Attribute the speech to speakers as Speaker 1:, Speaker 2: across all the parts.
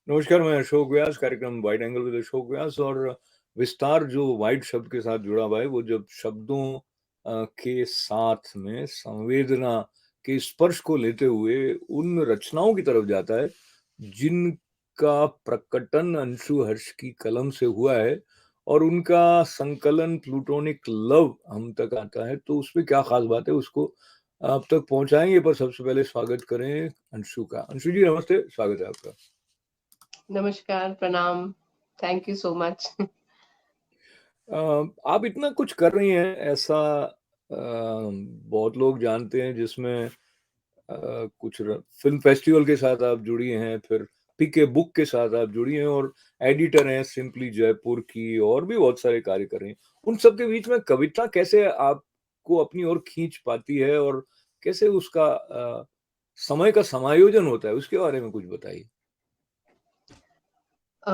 Speaker 1: नमस्कार, मैं अशोक व्यास, कार्यक्रम वाइड एंगल विद अशोक व्यास। और विस्तार जो वाइड शब्द के साथ जुड़ा हुआ है, वो जब शब्दों के साथ में संवेदना के स्पर्श को लेते हुए उन रचनाओं की तरफ जाता है, जिनका प्रकटन अंशु हर्ष की कलम से हुआ है और उनका संकलन प्लूटोनिक लव हम तक आता है। तो उसमें क्या खास बात है, उसको आप तक पहुंचाएंगे, पर सबसे पहले स्वागत करें अंशु का। अंशु जी नमस्ते, स्वागत है आपका।
Speaker 2: नमस्कार, प्रणाम, थैंक यू सो मच।
Speaker 1: आप इतना कुछ कर रही हैं, ऐसा बहुत लोग जानते हैं, जिसमें कुछ फिल्म फेस्टिवल के साथ आप जुड़ी हैं, फिर पीके बुक के साथ आप जुड़ी हैं, और एडिटर हैं सिंपली जयपुर की, और भी बहुत सारे कार्य कर रही हैं। उन सब के बीच में कविता कैसे आपको अपनी ओर खींच पाती है, और कैसे उसका समय का समायोजन होता है, उसके बारे में कुछ बताइए।
Speaker 2: अ,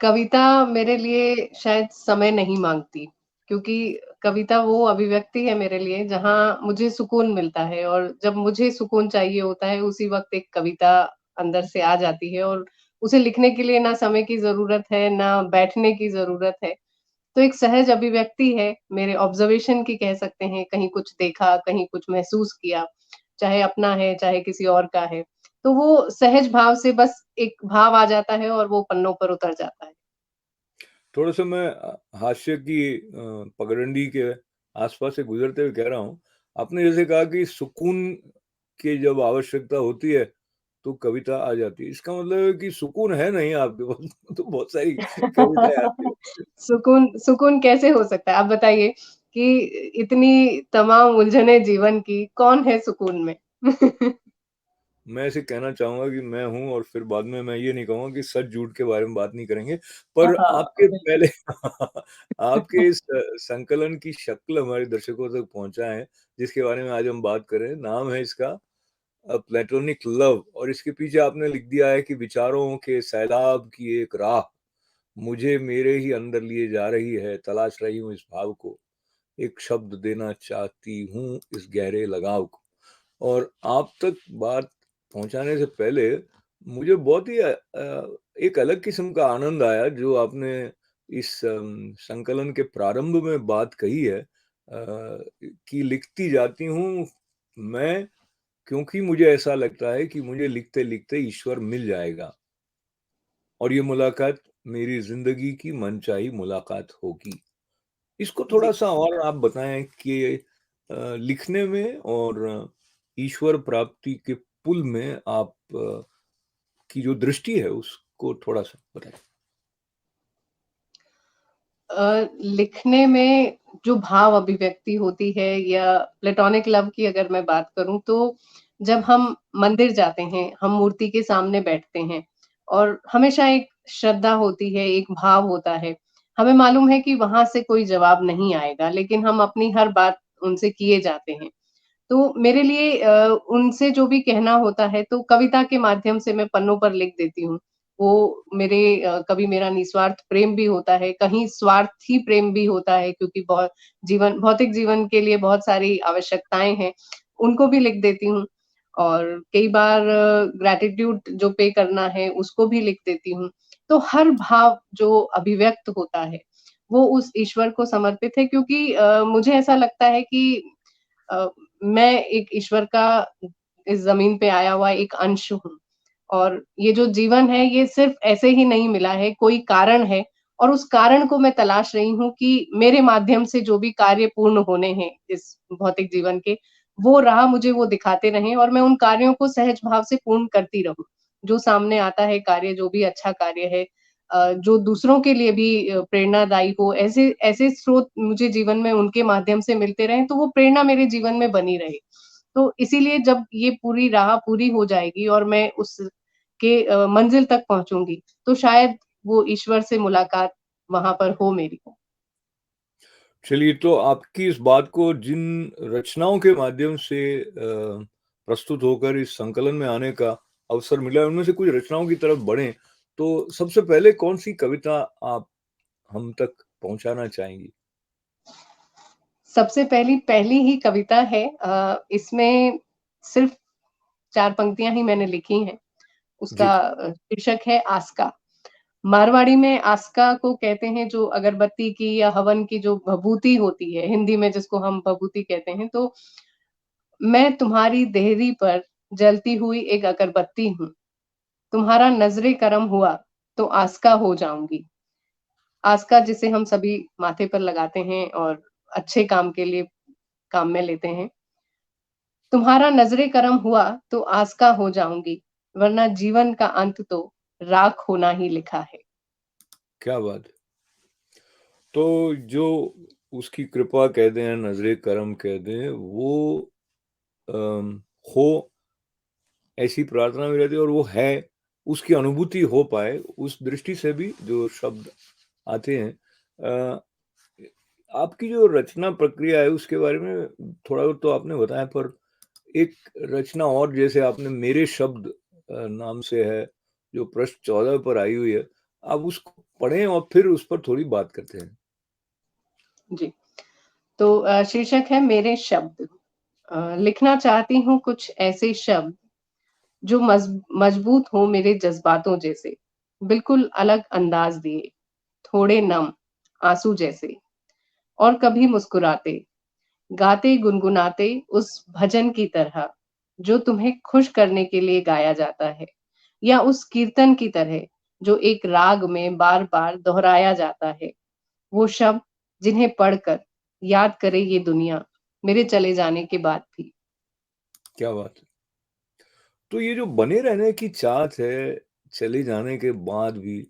Speaker 2: कविता मेरे लिए शायद समय नहीं माँगती, क्योंकि कविता वो अभिव्यक्ति है मेरे लिए जहाँ मुझे सुकून मिलता है, और जब मुझे सुकून चाहिए होता है, उसी वक़्त एक कविता अंदर से आ जाती है, और उसे लिखने के लिए ना समय की ज़रूरत है, ना बैठने की ज़रूरत है। तो एक सहज अभिव्यक्ति है, मेरे ऑब्ज़र्वेशन की कह सकते हैं, कहीं कुछ देखा, कहीं कुछ महसूस किया, चाहे अपना है, चाहे किसी और का है। तो वो सहज भाव से बस एक भाव आ जाता है और वो पन्नों पर उतर जाता है।
Speaker 1: थोड़ा सा मैं हास्य की पगडंडी के आसपास से गुजरते हुए कह रहा हूँ। आपने जैसे कहा कि सुकून की जब आवश्यकता होती है तो कविता आ जाती है। इसका मतलब है कि सुकून है नहीं आपके पास तो बहुत सारी कविताएं आती है।
Speaker 2: सुकून सुकून कैसे हो सकता है? आप बताइए कि इतनी तमाम उलझनें जीवन की, कौन है सुकून में?
Speaker 1: मैं ऐसे कहना चाहूंगा कि मैं हूं, और फिर बाद में मैं ये नहीं कहूंगा कि सच झूठ के बारे में बात नहीं करेंगे। पर
Speaker 2: हाँ,
Speaker 1: आपके
Speaker 2: बिल्कुल।
Speaker 1: पहले आपके इस संकलन की शक्ल हमारे दर्शकों तक पहुंचा है, जिसके बारे में आज हम बात करें। नाम है इसका प्लेटोनिक लव, और इसके पीछे आपने लिख दिया है कि विचारों के सैलाब की एक राह मुझे मेरे ही अंदर लिए जा रही है, तलाश रही हूँ इस भाव को, एक शब्द देना चाहती हूँ इस गहरे लगाव को। और आप तक बात पहुंचाने से पहले मुझे बहुत ही एक अलग किस्म का आनंद आया, जो आपने इस संकलन के प्रारंभ में बात कही है, कि लिखती जाती हूँ मैं, क्योंकि मुझे ऐसा लगता है कि मुझे लिखते लिखते ईश्वर मिल जाएगा, और ये मुलाकात मेरी जिंदगी की मनचाही मुलाकात होगी। इसको थोड़ा
Speaker 2: जी।
Speaker 1: सा और आप बताएं कि लिखने में और ईश्वर प्राप्ति के पुल में आप की जो दृष्टि है, उसको थोड़ा सा बताएं।
Speaker 2: लिखने में जो भाव अभिव्यक्ति होती है, या प्लेटोनिक लव की अगर मैं बात करूँ, तो जब हम मंदिर जाते हैं, हम मूर्ति के सामने बैठते हैं और हमेशा एक श्रद्धा होती है, एक भाव होता है। हमें मालूम है कि वहाँ से कोई जवाब नहीं आएगा, लेकिन हम अपनी हर बात उनसे किए जाते हैं। तो मेरे लिए उनसे जो भी कहना होता है, तो कविता के माध्यम से मैं पन्नों पर लिख देती हूँ। वो मेरे कभी मेरा निस्वार्थ प्रेम भी होता है, कहीं स्वार्थी प्रेम भी होता है, क्योंकि भौतिक जीवन के लिए बहुत सारी आवश्यकताएँ हैं, उनको भी लिख देती हूँ। और कई बार ग्रैटिट्यूड जो पे करना है, उसको भी लिख देती हूँ। तो हर भाव जो अभिव्यक्त होता है, वो उस ईश्वर को समर्पित है, क्योंकि मुझे ऐसा लगता है कि अ, मैं एक ईश्वर का इस ज़मीन पे आया हुआ एक अंश हूँ, और ये जो जीवन है, ये सिर्फ़ ऐसे ही नहीं मिला है, कोई कारण है, और उस कारण को मैं तलाश रही हूँ कि मेरे माध्यम से जो भी कार्य पूर्ण होने हैं इस भौतिक जीवन के, वो राह मुझे वो दिखाते रहें और मैं उन कार्यों को सहज भाव से पूर्ण करती रहूँ। जो सामने आता है कार्य, जो भी अच्छा कार्य है, जो दूसरों के लिए भी प्रेरणादायी हो, ऐसे ऐसे स्रोत मुझे जीवन में उनके माध्यम से मिलते रहें, तो वो प्रेरणा मेरे जीवन में बनी रहे। तो इसीलिए जब ये पूरी राह पूरी हो जाएगी और मैं उसके मंज़िल तक पहुँचूँगी, तो शायद वो ईश्वर से मुलाकात वहाँ पर हो मेरी।
Speaker 1: चलिए, तो आपकी इस बात को जिन रचनाओं के माध्यम से प्रस्तुत होकर इस संकलन में आने का अवसर मिला है, उनमें से कुछ रचनाओं की तरफ बढ़ें, तो सबसे पहले कौन सी कविता आप हम तक पहुंचाना चाहेंगी?
Speaker 2: सबसे पहली ही कविता है, इसमें सिर्फ़ 4 पंक्तियाँ ही मैंने लिखी हैं। उसका
Speaker 1: जी,
Speaker 2: शीर्षक है आस्का। मारवाड़ी में आस्का को कहते हैं जो अगरबत्ती की या हवन की जो भभूति होती है, हिंदी में जिसको हम भभूति कहते हैं, तो मैं तुम्हारी देहरी पर जलती हुई एक अगरबत्ती हूँ। तुम्हारा नज़रे करम हुआ, तो आस्का हो जाऊँगी। आस्का जिसे हम सभी माथे पर लगाते हैं और अच्छे काम के लिए काम में लेते हैं। तुम्हारा नज़रे करम हुआ, तो आस्का हो जाऊँगी, वरना जीवन का अंत तो राख होना ही लिखा है।
Speaker 1: क्या बात है! तो जो उसकी कृपा कह दें, नज़रे करम कह दें, वो अम, हो ऐसी प्रार्थना भी रहती है और वो है, उसकी अनुभूति हो पाए, उस दृष्टि से भी जो शब्द आते हैं। अ, आपकी जो रचना प्रक्रिया है उसके बारे में थोड़ा बहुत तो आपने बताया, पर एक रचना और जैसे आपने मेरे शब्द नाम से है, जो पृष्ठ 14 पर आई हुई है, आप उसको पढ़ें और फिर उस पर थोड़ी बात करते हैं।
Speaker 2: जी, तो शीर्षक है मेरे शब्द। लिखना चाहती हूँ कुछ ऐसे शब्द जो मजबूत हों मेरे जज़्बातों जैसे, बिल्कुल अलग अंदाज़ दिए, थोड़े नम, आँसू जैसे और कभी मुस्कुराते, गाते गुनगुनाते उस भजन की तरह, जो तुम्हें खुश करने के लिए गाया जाता है, या उस कीर्तन की तरह, जो एक राग में बार-बार दोहराया जाता है। वो शब्द जिन्हें पढ़कर याद करे ये दुनिया, मेरे चले जाने के बाद भी।
Speaker 1: क्या बात है! तो ये जो बने रहने की चाहत है, चले जाने के बाद भी,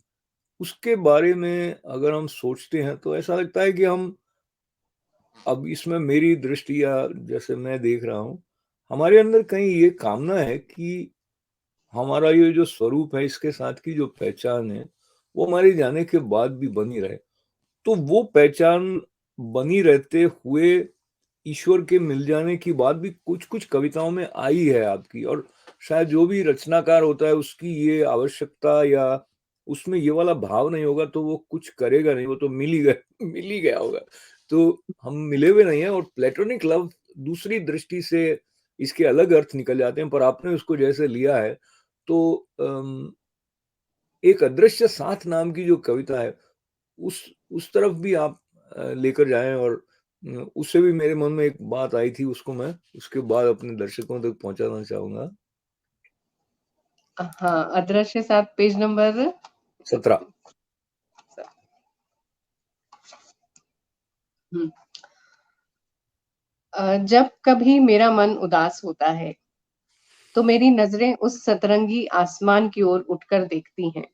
Speaker 1: उसके बारे में अगर हम सोचते हैं तो ऐसा लगता है कि हम अब इसमें मेरी दृष्टि या जैसे मैं देख रहा हूँ, हमारे अंदर कहीं ये कामना है कि हमारा ये जो स्वरूप है, इसके साथ की जो पहचान है, वो हमारे जाने के बाद भी बनी रहे। तो वो पहचान बनी रहते हुए ईश्वर के मिल जाने की बात भी कुछ-कुछ कविताओं में आई है आपकी, और शायद जो भी रचनाकार होता है उसकी ये आवश्यकता या उसमें ये वाला भाव नहीं होगा तो वो कुछ करेगा नहीं, वो तो मिल ही गया मिल ही गया होगा। तो हम मिले हुए नहीं हैं और प्लेटोनिक लव दूसरी दृष्टि से इसके अलग अर्थ निकल जाते हैं, पर आपने उसको जैसे लिया है तो एक अदृश्य साथ नाम की जो कविता है, उस उस तरफ भी आप लेकर जाएँ, और उससे भी मेरे मन में एक बात आई थी, उसको मैं उसके बाद अपने दर्शकों तक पहुँचाना चाहूँगा।
Speaker 2: हाँ, अदृश्य साथ पेज नंबर
Speaker 1: 17।
Speaker 2: हुँ। जब कभी मेरा मन उदास होता है, तो मेरी नज़रें उस सतरंगी आसमान की ओर उठकर देखती हैं।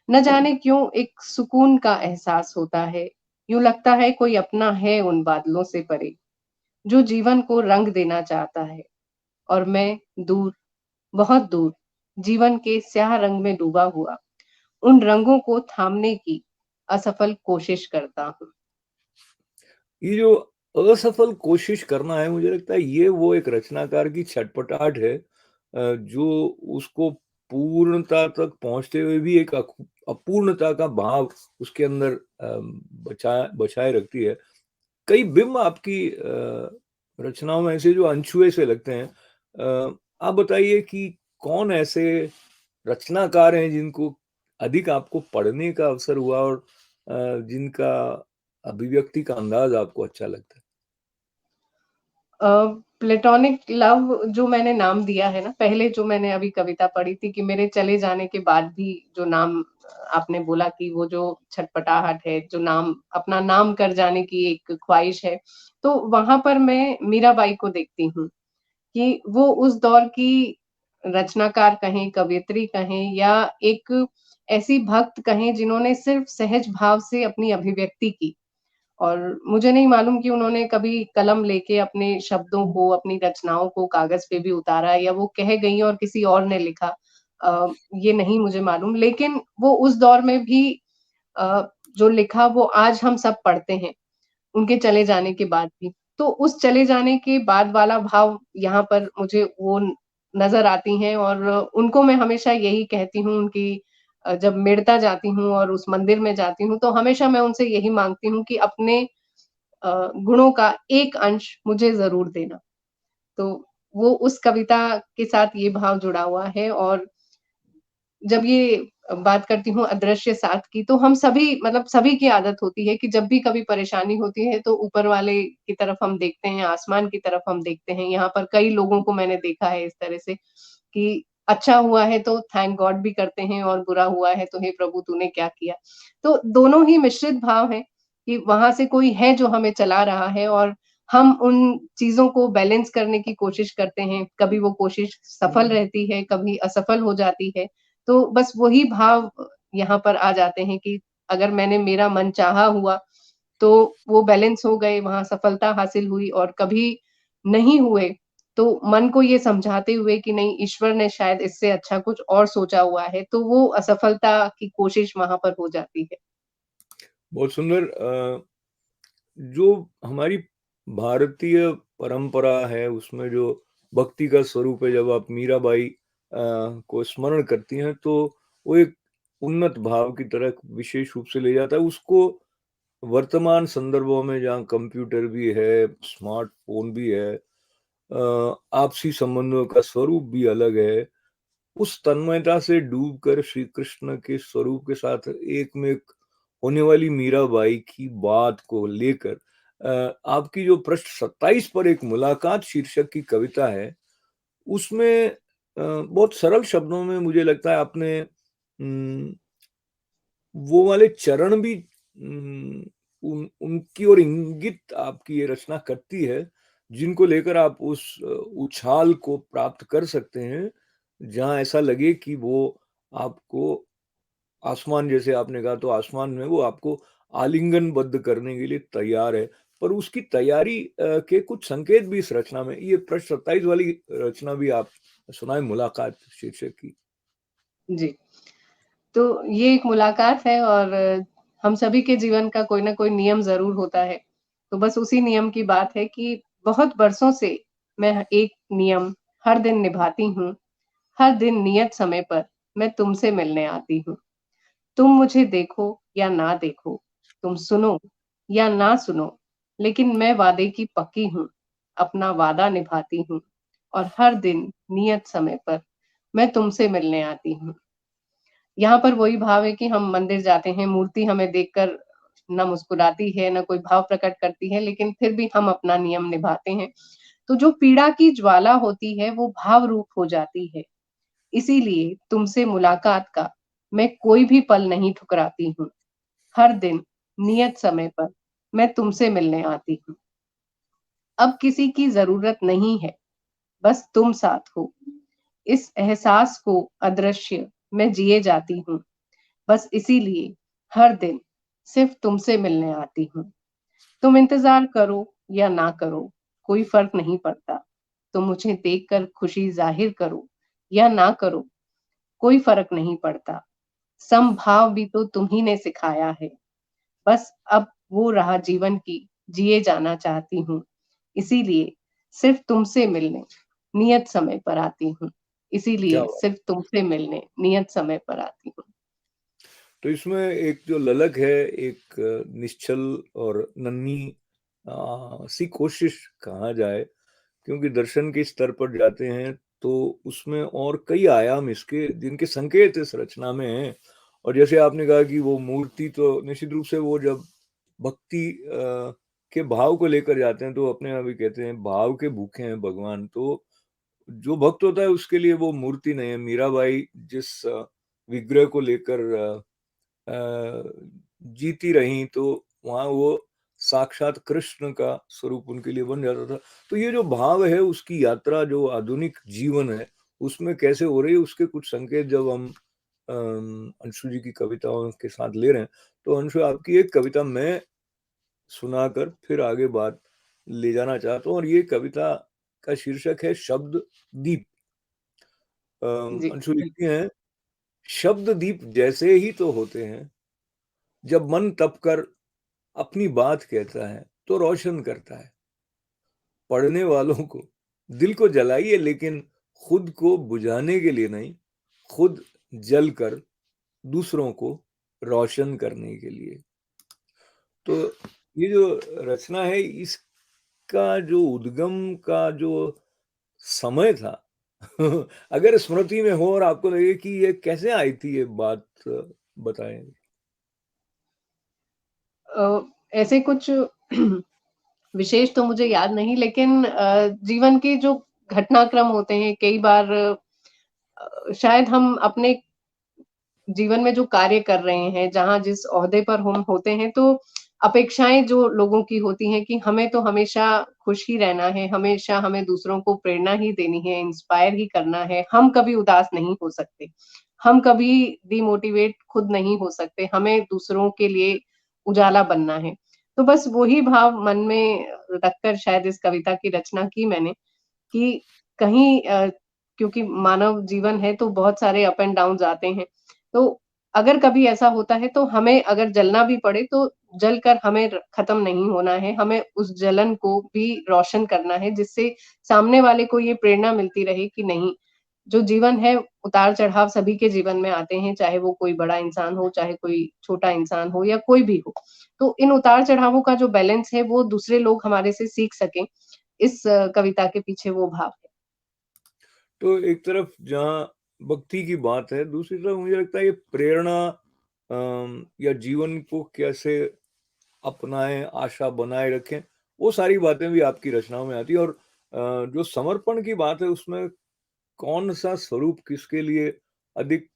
Speaker 2: न जाने क्यों एक सुकून का एहसास होता है, यूँ लगता है कोई अपना है उन बादलों से परे, जो जीवन को रंग देना चाहता है और मैं दूर, बहुत दूर, जीवन के स्याह रंग में डूबा हुआ, उन रंगों को थामने की असफल कोशिश करता हूँ।
Speaker 1: ये जो असफल कोशिश करना है, मुझे लगता है ये वो एक रचनाकार की छटपटाहट है, जो उसको पूर्णता तक पहुँचते हुए भी एक अपूर्णता का भाव उसके अंदर बचाए रखती है। कई बिंब आपकी रचनाओं में ऐसे जो अनछुए से लगते हैं। आप बताइए कि कौन ऐसे रचनाकार हैं जिनको अधिक आपको पढ़ने का अवसर हुआ और जिनका अभिव्यक्ति का अंदाज आपको अच्छा लगता है?
Speaker 2: अ, प्लेटोनिक लव जो मैंने नाम दिया है ना, पहले जो मैंने अभी कविता पढ़ी थी कि मेरे चले जाने के बाद भी जो नाम आपने बोला कि वो जो छटपटाहट है, जो नाम अपना नाम कर जाने की एक ख्वाहिश है, तो वहाँ पर मैं मीराबाई को देखती हूँ कि वो उस दौर की रचनाकार कहें, कवयित्री कहें या एक ऐसी भक्त कहें जिन्होंने सिर्फ़ सहज भाव से अपनी अभिव्यक्ति की। और मुझे नहीं मालूम कि उन्होंने कभी कलम लेके अपने शब्दों को, अपनी रचनाओं को कागज़ पे भी उतारा या वो कह गई और किसी और ने लिखा। ये नहीं मुझे मालूम, लेकिन वो उस दौर में भी जो लिखा वो आज हम सब पढ़ते हैं, उनके चले जाने के बाद भी। तो उस चले जाने के बाद वाला भाव यहाँ पर मुझे वो नज़र आती हैं और उनको मैं हमेशा यही कहती हूँ उनकी जब मिड़ता जाती हूँ और उस मंदिर में जाती हूँ, तो हमेशा मैं उनसे यही माँगती हूँ कि अपने गुणों का एक अंश मुझे ज़रूर देना। तो वो उस कविता के साथ ये भाव जुड़ा हुआ है और जब ये बात करती हूँ अदृश्य साथ की, तो हम सभी मतलब सभी की आदत होती है कि जब भी कभी परेशानी होती है, तो ऊपर वाले की तरफ हम देखते हैं, आसमान की तरफ हम देखते हैं। यहाँ पर कई लोगों को मैंने देखा है इस तरह से कि अच्छा हुआ है तो थैंक गॉड भी करते हैं और बुरा हुआ है तो हे प्रभु तूने क्या किया? तो दोनों ही मिश्रित भाव हैं कि वहाँ से कोई है जो हमें चला रहा है और हम उन चीज़ों को बैलेंस करने की कोशिश करते हैं। कभी वो कोशिश सफल रहती है, कभी असफल हो जाती है। तो बस वही भाव यहाँ पर आ जाते हैं कि अगर मैंने मेरा मनचाहा हुआ, तो वो बैलेंस हो गए, वहाँ सफलता हासिल हुई और कभी नहीं हुए, तो मन को ये समझाते हुए कि नहीं ईश्वर ने शायद इससे अच्छा कुछ और सोचा हुआ है, तो वो असफलता की कोशिश वहाँ पर हो जाती है।
Speaker 1: बहुत सुंदर। जो हमारी भारतीय परंपरा है उसमें जो भक्ति का स्वरूप है, जब आप मीराबाई को स्मरण करती हैं तो वो एक उन्नत भाव की तरफ विशेष रूप से ले जाता है उसको। वर्तमान संदर्भों में जहाँ कंप्यूटर भी है, स्मार्टफोन भी है, आपसी संबंधों का स्वरूप भी अलग है, उस तन्मयता से डूबकर श्री कृष्ण के स्वरूप के साथ एक में एक होने वाली मीराबाई की बात को लेकर आपकी जो पृष्ठ 27 पर एक मुलाकात शीर्षक की कविता है, उसमें बहुत सरल शब्दों में मुझे लगता है आपने वो वाले चरण भी उनकी ओर इंगित आपकी ये रचना करती है, जिनको लेकर आप उस उछाल को प्राप्त कर सकते हैं, जहाँ ऐसा लगे कि वो आपको आसमान, जैसे आपने कहा, तो आसमान में वो आपको आलिंगनबद्ध करने के लिए तैयार है। पर उसकी तैयारी के कुछ संकेत भी इस रचना में, ये पृष्ठ 27 वाली रचना भी आप सुनाएँ, मुलाकात शीर्षक की।
Speaker 2: जी। तो ये एक मुलाकात है और हम सभी के जीवन का कोई न कोई नियम ज़रूर होता है। तो बस उसी नियम की बात है कि बहुत बरसों से मैं एक नियम हर दिन निभाती हूँ। हर दिन नियत समय पर मैं तुमसे मिलने आती हूँ। तुम मुझे देखो या ना देखो, तुम सुनो या ना सुनो, लेकिन मैं वादे की पक्की हूँ, अपना वादा निभाती हूँ और हर दिन नियत समय पर मैं तुमसे मिलने आती हूँ। यहाँ पर वही भाव है कि हम मंदिर जाते हैं, मूर्ति हमें देखकर ना मुस्कुराती है, ना कोई भाव प्रकट करती है, लेकिन फिर भी हम अपना नियम निभाते हैं। तो जो पीड़ा की ज्वाला होती है, वो भाव रूप हो जाती है। इसीलिए तुमसे मुलाकात का मैं कोई भी पल नहीं ठुकराती हूँ। हर दिन नियत समय पर मैं तुमसे मिलने आती हूँ। अब किसी की ज़रूरत नहीं है, बस तुम साथ हो। इस एहसास को अदृश्य मैं जिए जाती हूँ। बस इसीलिए हर दिन सिर्फ तुमसे मिलने आती हूँ। तुम इंतज़ार करो या ना करो, कोई फ़र्क नहीं पड़ता। तुम मुझे देखकर खुशी ज़ाहिर करो या ना करो, कोई फ़र्क नहीं पड़ता। समभाव भी तो तुम ही ने सिखाया है। बस अब वो राह जीवन की जिए जाना चाहती हूँ। इसीलिए सिर्फ तुमसे मिलने नियत समय पर आती हूँ।
Speaker 1: क्या
Speaker 2: इसीलिए
Speaker 1: बात!
Speaker 2: सिर्फ तुमसे मिलने नियत समय पर आती हूँ।
Speaker 1: तो इसमें एक जो ललक है, एक निश्चल और नन्ही सी कोशिश कहा जाए, क्योंकि दर्शन के स्तर पर जाते हैं तो उसमें और कई आयाम इसके जिनके संकेत इस रचना में हैं। और जैसे आपने कहा कि वो मूर्ति तो निश्चित रूप से वो जब भक्ति के भाव को लेकर जाते हैं तो अपने आप ही कहते हैं भाव के भूखे हैं भगवान। तो जो भक्त होता है उसके लिए वो मूर्ति नहीं है। मीराबाई जिस विग्रह को लेकर जीती रहीं, तो वहाँ वो साक्षात कृष्ण का स्वरूप उनके लिए बन जाता था। तो ये जो भाव है उसकी यात्रा जो आधुनिक जीवन है उसमें कैसे हो रही है, उसके कुछ संकेत जब हम अंशु जी की कविताओं के साथ ले रहे हैं, तो अंशु आपकी एक कविता मैं सुनाकर फिर आगे बात ले जाना चाहता हूँ, और ये कविता का शीर्षक है शब्द दीप।
Speaker 2: जी,
Speaker 1: अंशु लिखती
Speaker 2: बिल्कुल।
Speaker 1: हैं, शब्द दीप जैसे ही तो होते हैं, जब मन तप कर अपनी बात कहता है तो रोशन करता है। पढ़ने वालों को दिल को जलाइए, लेकिन खुद को बुझाने के लिए नहीं, खुद जल कर दूसरों को रोशन करने के लिए। तो ये जो रचना है इसका जो उद्गम का जो समय था अगर स्मृति में हो और आपको लगे कि ये कैसे आई थी ये बात, बताएँ?
Speaker 2: ऐसे कुछ विशेष तो मुझे याद नहीं, लेकिन जीवन के जो घटनाक्रम होते हैं कई बार शायद हम अपने जीवन में जो कार्य कर रहे हैं, जहाँ जिस ओहदे पर हम होते हैं, तो अपेक्षाएँ जो लोगों की होती हैं कि हमें तो हमेशा खुश ही रहना है, हमेशा हमें दूसरों को प्रेरणा ही देनी है, इंस्पायर ही करना है, हम कभी उदास नहीं हो सकते। हम कभी डिमोटिवेट खुद नहीं हो सकते, हमें दूसरों के लिए उजाला बनना है। तो बस वही भाव मन में रखकर शायद इस कविता की रचना की मैंने, कि कहीं क्योंकि मानव जीवन है तो बहुत सारे अप एंड डाउन्स आते हैं। तो अगर कभी ऐसा होता है तो हमें अगर जलना भी पड़े तो जल कर हमें खत्म नहीं होना है, हमें उस जलन को भी रोशन करना है जिससे सामने वाले को ये प्रेरणा मिलती रहे कि नहीं, जो जीवन है उतार-चढ़ाव सभी के जीवन में आते हैं, चाहे वो कोई बड़ा इंसान हो, चाहे कोई छोटा इंसान हो या कोई भी हो। तो इन उतार-चढ़ावों का जो बैलेंस है वो दूसरे लोग हमारे से सीख सकें, इस कविता के पीछे वो भाव है।
Speaker 1: तो एक तरफ जहाँ भक्ति की बात है, दूसरी तरफ मुझे लगता है ये प्रेरणा, या जीवन को कैसे अपनाएँ, आशा बनाए रखें, वो सारी बातें भी आपकी रचनाओं में आती हैं। और जो समर्पण की बात है उसमें कौन-सा स्वरूप किसके लिए अधिक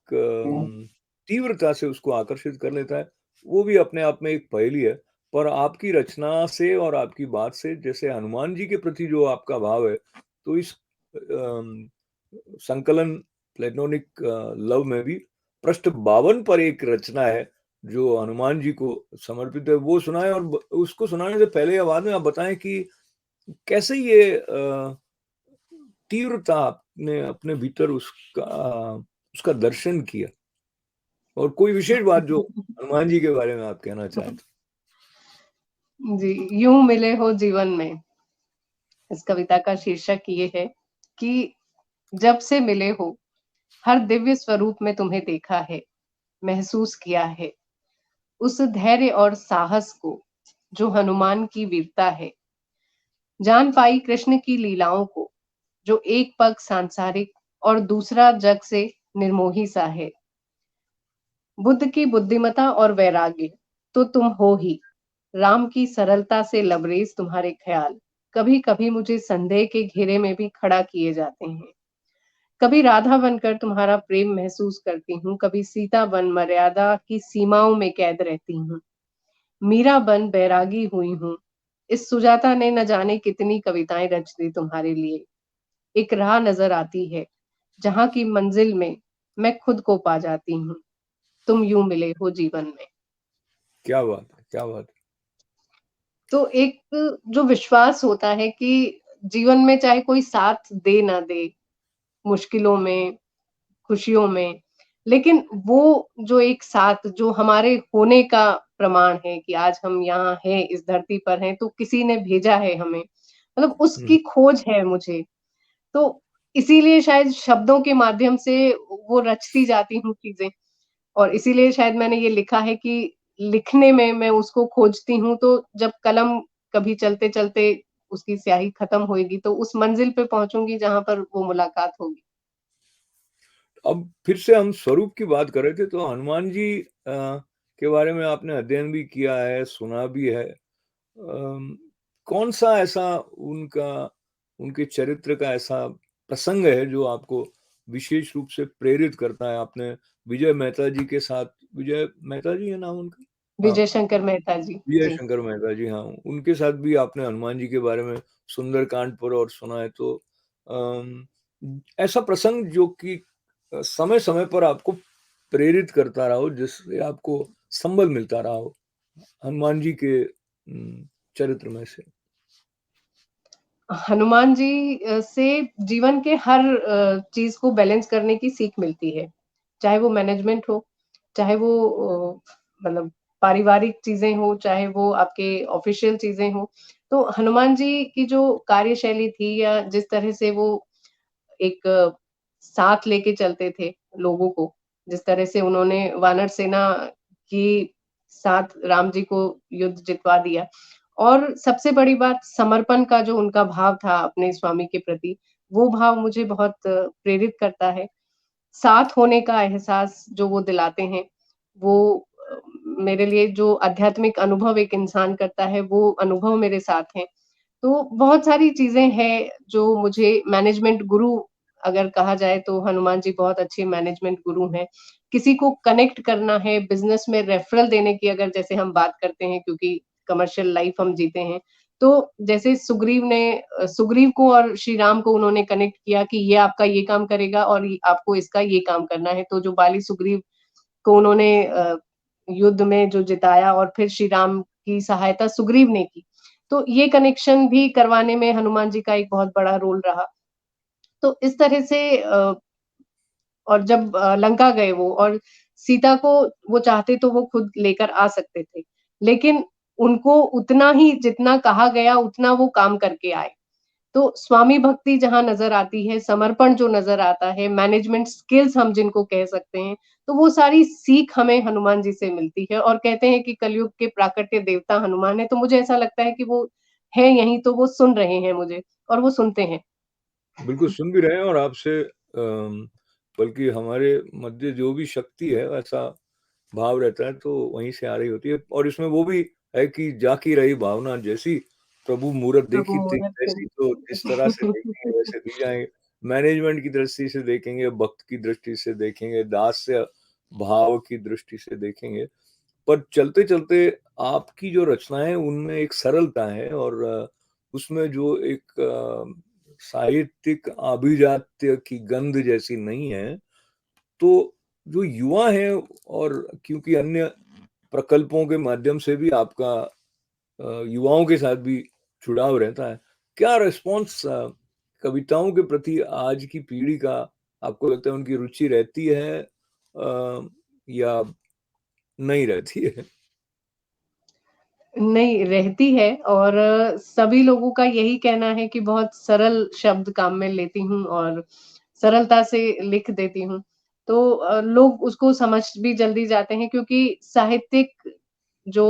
Speaker 1: तीव्रता से उसको आकर्षित कर लेता है, वो भी अपने आप में एक पहेली है। पर आपकी रचना से और आपकी बात से, जैसे हनुमान जी के प्रति जो आपका भाव है, तो इस संकलन प्लेटोनिक लव में भी पृष्ठ 52 पर एक रचना है, जो हनुमान जी को समर्पित है, वो सुनाएँ। और ब उसको सुनाने से पहले या बाद में आप बताएँ कि कैसे ये तीव्रता आपने अपने भीतर उसका दर्शन किया? और कोई विशेष बात जो हनुमान जी के बारे में आप कहना चाहें तो?
Speaker 2: जी, यूँ मिले हो जीवन में, इस कविता का शीर्षक ये है कि जब से मिले हो, हर दिव्य स्वरूप में तुम्हें देखा है, महसूस किया है, उस धैर्य और साहस को, जो हनुमान की वीरता है। जान पाई कृष्ण की लीलाओं को, जो एक पग सांसारिक और दूसरा जग से निर्मोही सा है। बुद्ध की बुद्धिमता और वैराग्य तो तुम हो ही, राम की सरलता से लबरेज तुम्हारे ख्याल कभी-कभी मुझे संदेह के घेरे में भी खड़ा किए जाते हैं। कभी राधा बनकर तुम्हारा प्रेम महसूस करती हूँ, कभी सीता बन मर्यादा की सीमाओं में कैद रहती हूँ। मीरा बन बैरागी हुई हूँ। इस सुजाता ने न जाने कितनी कविताएं रच दी तुम्हारे लिए। एक राह नजर आती है, जहाँ की मंजिल में मैं खुद को पा जाती हूँ। तुम यूं मिले हो जीवन में।
Speaker 1: क्या बात है! क्या बात है!
Speaker 2: तो एक जो विश्वास होता है कि जीवन में चाहे कोई साथ दे ना दे, मुश्किलों में, खुशियों में, लेकिन वो जो एक साथ जो हमारे होने का प्रमाण है कि आज हम यहाँ हैं, इस धरती पर हैं, तो किसी ने भेजा है हमें। मतलब
Speaker 1: हुँ।
Speaker 2: उसकी खोज है मुझे। तो इसीलिए शायद शब्दों के माध्यम से वो रचती जाती हूँ चीज़ें। और इसीलिए शायद मैंने ये लिखा है कि लिखने में मैं उसको खोजती हूँ, तो जब कलम कभी चलते-चलते उसकी स्याही खत्म होएगी, तो उस मंज़िल पे पहुँचूँगी जहाँ पर वो मुलाकात होगी।
Speaker 1: अब फिर से हम स्वरूप की बात कर रहे थे, तो हनुमान जी के बारे में आपने अध्ययन भी किया है, सुना भी है। कौन-सा ऐसा उनका उनके चरित्र का ऐसा प्रसंग है जो आपको विशेष रूप से प्रेरित करता है? आपने विजय मेहता जी के साथ, विजय मेहता जी है नाम उनका? हाँ,
Speaker 2: विजय शंकर मेहता जी।
Speaker 1: विजय
Speaker 2: जी।
Speaker 1: शंकर मेहता जी, हाँ, उनके साथ भी आपने हनुमान जी के बारे में सुंदरकांड पर और सुना है। तो ऐसा प्रसंग जो कि समय-समय पर आपको प्रेरित करता रहा हो, जिससे आपको संबल मिलता रहा हो, हनुमान जी के चरित्र में से?
Speaker 2: हनुमान जी से जीवन के हर चीज़ को बैलेंस करने की सीख मिलती है। चाहे वो मैनेजमेंट हो, चाहे वो मतलब पारिवारिक चीज़ें हों, चाहे वो आपके ऑफ़िशियल चीज़ें हों। तो हनुमान जी की जो कार्यशैली थी या जिस तरह से वो एक साथ लेके चलते थे लोगों को, जिस तरह से उन्होंने वानर सेना की साथ राम जी को युद्ध जितवा दिया। और सबसे बड़ी बात समर्पण का जो उनका भाव था अपने स्वामी के प्रति, वो भाव मुझे बहुत प्रेरित करता है। साथ होने का एहसास जो वो दिलाते हैं, वो मेरे लिए जो आध्यात्मिक अनुभव एक इंसान करता है, वो अनुभव मेरे साथ हैं। तो बहुत सारी चीज़ें हैं जो मुझे मैनेजमेंट गुरु अगर कहा जाए तो हनुमान जी बहुत अच्छे मैनेजमेंट गुरु हैं। किसी को कनेक्ट करना है, बिज़नेस में रेफरल देने की अगर जैसे हम बात करते हैं क्योंकि कमर्शियल लाइफ़ हम जीते हैं, तो जैसे सुग्रीव को और श्री राम को उन्होंने कनेक्ट किया कि ये आपका ये काम करेगा और ये आपको इसका ये काम करना है। तो जो बाली सुग्रीव को उन्होंने युद्ध में जो जिताया और फिर श्री राम की सहायता सुग्रीव ने की। तो ये कनेक्शन भी करवाने में हनुमान जी का एक बहुत बड़ा रोल रहा। तो इस तरह से और जब लंका गए वो और सीता को वो चाहते तो वो खुद लेकर आ सकते थे। लेकिन उनको उतना ही जितना कहा गया उतना वो काम करके आए। तो स्वामी भक्ति जहाँ नज़र आती है, समर्पण जो नज़र आता है, मैनेजमेंट स्किल्स हम जिनको कह सकते हैं, तो वो सारी सीख हमें हनुमान जी से मिलती है और कहते हैं कि कलयुग के प्राकट्य देवता हनुमान हैं, तो मुझे ऐसा लगता है कि वो हैं यहीं तो वो सुन रहे हैं मुझे और वो सुनते हैं।
Speaker 1: बिल्कुल सुन भी रहे हैं और आपसे बल्कि हमारे मध्य जो भी शक्ति है वैसा भाव रहता है तो वहीं से आ रही होती है और इसमें वो भी है कि जाकी रही भावना जैसी प्रभु मूरत
Speaker 2: प्रभु
Speaker 1: देखी थी
Speaker 2: मोहन
Speaker 1: वैसी तो जिस तरह से देखेंगे वैसे दी जाएंगे। मैनेजमेंट की दृष्टि से देखेंगे, भक्त की दृष्टि से देखेंगे, दास्य भाव की दृष्टि से देखेंगे, पर चलते चलते आपकी जो रचनाएं हैं उनमें एक सरलता है और उसमें जो एक साहित्यिक अभिजात्य की गंध जैसी नहीं है। तो जो युवा हैं और क्योंकि अन्य प्रकल्पों के माध्यम से भी आपका युवाओं के साथ भी जुड़ाव रहता है, क्या रिस्पॉन्स कविताओं के प्रति आज की पीढ़ी का आपको लगता है उनकी रुचि रहती है या नहीं रहती है?
Speaker 2: नहीं, रहती है और सभी लोगों का यही कहना है कि बहुत सरल शब्द काम में लेती हूँ और सरलता से लिख देती हूँ। तो लोग उसको समझ भी जल्दी जाते हैं क्योंकि साहित्यिक जो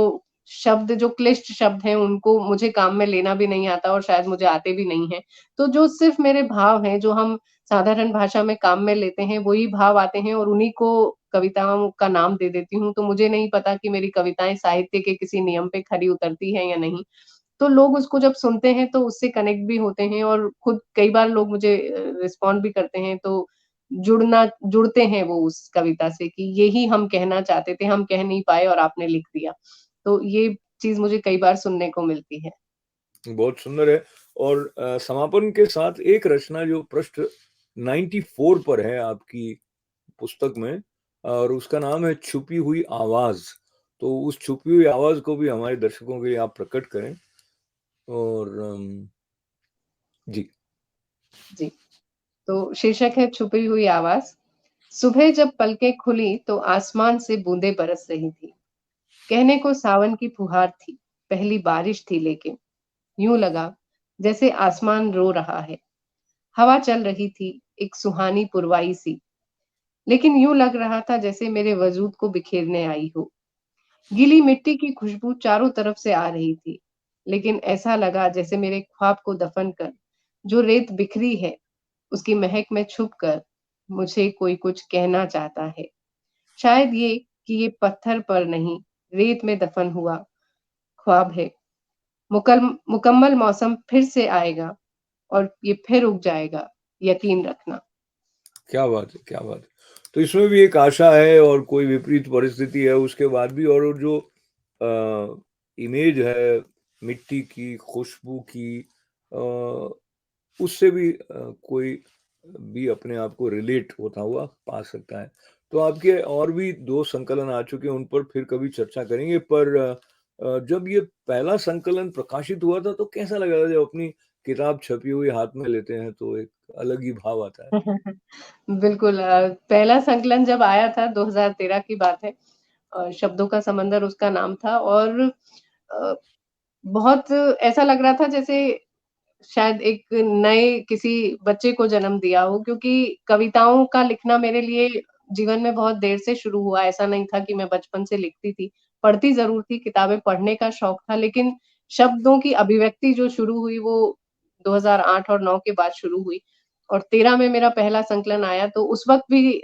Speaker 2: शब्द जो क्लिष्ट शब्द हैं, उनको मुझे काम में लेना भी नहीं आता और शायद मुझे आते भी नहीं हैं। तो जो सिर्फ़ मेरे भाव हैं, जो हम साधारण भाषा में काम में लेते हैं, वही भाव आते हैं और उन्हीं को कविताओं का नाम दे देती हूँ। तो मुझे नहीं पता कि मेरी कविताएँ साहित्य के किसी नियम पे खरी उतरती हैं या नहीं। तो लोग उसको जब सुनते हैं, तो उससे कनेक्ट भी होते हैं और खुद कई बार लोग मुझे रिस्पॉन्ड भी करते हैं, तो जुड़ते हैं वो उस कविता से कि यही हम कहना चाहते थे, हम कह नहीं पाए और आपने लिख दिया। तो ये चीज़ मुझे कई बार सुनने को मिलती है।
Speaker 1: बहुत सुंदर है और समापन के साथ एक रचना जो पृष्ठ 94 पर है आपकी पुस्तक में और उसका नाम है छुपी हुई आवाज। तो उस छुपी हुई आवाज को भी हमारे दर्शकों के लिए आप प्रकट करें और जी।
Speaker 2: जी, तो शीर्षक है छुपी हुई आवाज़। सुबह जब पलकें खुली तो आसमान से बूंदें बरस रही थी। कहने को सावन की फुहार थी, पहली बारिश थी लेकिन यूँ लगा जैसे आसमान रो रहा है। हवा चल रही थी, एक सुहानी पुरवाई सी, लेकिन यूँ लग रहा था जैसे मेरे वजूद को बिखेरने आई हो। गीली मिट्टी की खुशबू चारों तरफ से आ रही थी, लेकिन ऐसा लगा जैसे मेरे ख्वाब को दफन कर जो रेत बिखरी है, उसकी महक में छुपकर मुझे कोई कुछ कहना चाहता है। शायद ये कि ये पत्थर पर नहीं, रेत में दफन हुआ ख्वाब है। मुकम्मल मौसम फिर से आएगा और ये फिर उग जाएगा, यकीन रखना।
Speaker 1: क्या बात है, क्या बात है। तो इसमें भी एक आशा है और कोई विपरीत परिस्थिति है उसके बाद भी और जो इमेज है मिट्टी की, खुशबू की उससे भी कोई भी अपने आप को रिलेट होता हुआ पा सकता है। तो आपके और भी 2 संकलन आ चुके हैं, उन पर फिर कभी चर्चा करेंगे पर जब ये पहला संकलन प्रकाशित हुआ था तो कैसा लगा था जब अपनी किताब छपी हुई हाथ में लेते हैं तो एक अलग ही भाव आता है?
Speaker 2: बिल्कुल पहला संकलन जब आया था 2013 की बात है। शब्दों का समंदर उसका नाम था और अ, बहुत ऐसा लग रहा था जैसे शायद एक नए किसी बच्चे को जन्म दिया हो क्योंकि कविताओं का लिखना मेरे लिए जीवन में बहुत देर से शुरू हुआ। ऐसा नहीं था कि मैं बचपन से लिखती थी, पढ़ती ज़रूर थी, किताबें पढ़ने का शौक था लेकिन शब्दों की अभिव्यक्ति जो शुरू हुई वो 2008 और 9 के बाद शुरू हुई। और 13 में मेरा पहला संकलन आया, तो उस वक़्त भी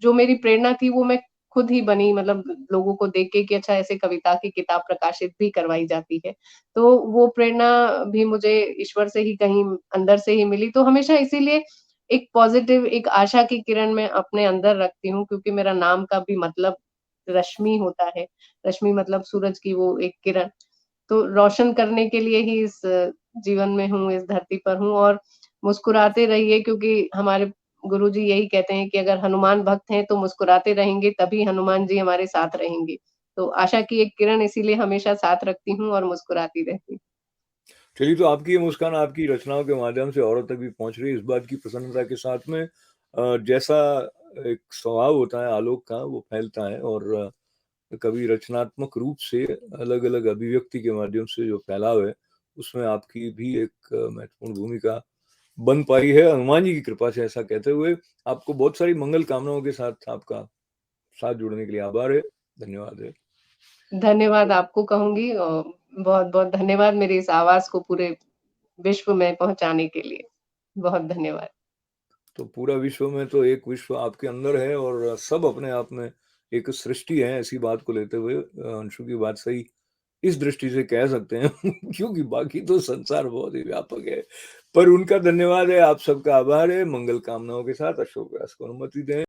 Speaker 2: जो मेरी प्रेरणा थी वो मैं खुद ही बनी, मतलब लोगों को देख के कि अच्छा ऐसे कविता की किताब प्रकाशित भी करवाई जाती है। तो वो प्रेरणा भी मुझे ईश्वर से ही कहीं अंदर से ही मिली, तो हमेशा इसीलिए एक पॉज़िटिव, एक आशा की किरण मैं अपने अंदर रखती हूँ, क्योंकि मेरा नाम का भी मतलब रश्मि होता है। रश्मि मतलब सूरज की वो एक किरण। तो रोशन करने के लिए ही इस जीवन में हूँ, इस धरती पर हूँ, और मुस्कुराते रहिए, क्योंकि हमारे गुरुजी यही कहते हैं कि अगर हनुमान भक्त हैं तो मुस्कुराते रहेंगे, तभी हनुमान जी हमारे साथ रहेंगे। तो आशा की एक किरण इसीलिए हमेशा साथ रखती हूँ और मुस्कुराती रहती हूँ।
Speaker 1: चलिए, तो आपकी ये मुस्कान आपकी रचनाओं के माध्यम से औरों तक भी पहुँच रही है, इस बात की प्रसन्नता के साथ में जैसा एक स्वभाव होता है आलोक का, वो फैलता है और कभी रचनात्मक रूप से अलग-अलग अभिव्यक्ति के माध्यम से जो फैलाव है, उसमें आपकी भी एक महत्वपूर्ण भूमिका बन पाई है, हनुमान जी की कृपा से, ऐसा कहते हुए आपको बहुत सारी मंगल कामनाओं के साथ आपका साथ जुड़ने के लिए आभार है। धन्यवाद है।
Speaker 2: धन्यवाद आपको कहूँगी, बहुत-बहुत धन्यवाद मेरी इस आवाज़ को पूरे विश्व में पहुँचाने के लिए। बहुत धन्यवाद।
Speaker 1: तो पूरा विश्व में तो एक विश्व आपके अंदर है और सब अपने आप में एक सृष्टि है, ऐसी बात को लेते हुए अंशु की बात सही इस दृष्टि से कह सकते हैं क्योंकि बाकी तो संसार बहुत ही व्यापक है। पर उनका धन्यवाद है, आप सबका आभार है, मंगल कामनाओं के साथ अशोक व्यास को अनुमति दें।